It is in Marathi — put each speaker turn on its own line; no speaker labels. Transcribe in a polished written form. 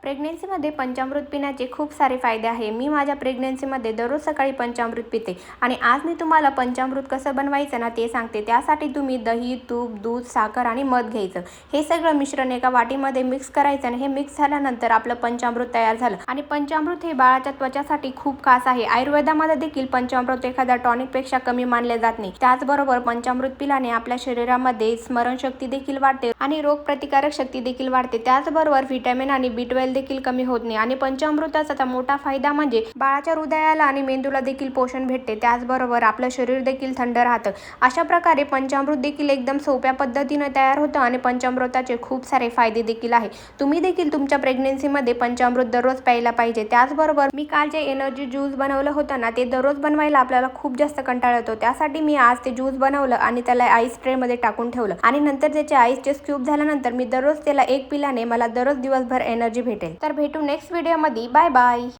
प्रेग्नेन्सीमध्ये पंचामृत पिण्याचे खूप सारे फायदे आहे। मी माझ्या प्रेग्नेन्सीमध्ये दररोज सकाळी पंचामृत पिते आणि आज मी तुम्हाला पंचामृत कसं बनवायचं ना ते सांगते। त्यासाठी तुम्ही दही, तूप, दूध, साखर आणि मध घ्यायचं। हे सगळं मिश्रण एका वाटीमध्ये मिक्स करायचं आणि हे मिक्स झाल्यानंतर आपलं पंचामृत तयार झालं। आणि पंचामृत हे बाळाच्या त्वचासाठी खूप खास आहे। आयुर्वेदामध्ये देखील पंचामृत एखाद्या टॉनिकपेक्षा कमी मानले जात नाही। त्याचबरोबर पंचामृत पिल्याने आपल्या शरीरामध्ये स्मरणशक्ती देखील वाढते आणि रोगप्रतिकारक शक्ती देखील वाढते। त्याचबरोबर व्हिटॅमिन आणि B12 देखील कमी होत नाही। आणि पंचामृताचा मोठा फायदा म्हणजे बाळाच्या हृदयाला आणि मेंदूला देखील पोषण भेटते। त्याचबरोबर आपलं शरीर देखील थंड राहतं। अशा प्रकारे पंचामृत देखील एकदम सोप्या पद्धतीने तयार होतं आणि पंचामृताचे खूप सारे फायदे देखील आहे। तुम्ही देखील तुमच्या प्रेग्नेन्सीमध्ये पंचामृत दररोज प्यायला पाहिजे। त्याचबरोबर मी काल जे एनर्जी ज्यूस बनवलं होतं ना ते दररोज बनवायला आपल्याला खूप जास्त कंटाळा येतो। त्यासाठी मी आज ते ज्यूस बनवलं आणि त्याला आईस ट्रे मध्ये टाकून ठेवलं आणि नंतर त्याचे आईसचे क्यूब झाल्यानंतर मी दररोज त्याला एक पिल्याने मला दररोज दिवसभर एनर्जी भेटेल। तर भेटू नेक्स्ट व्हिडिओ मध्ये। Bye bye.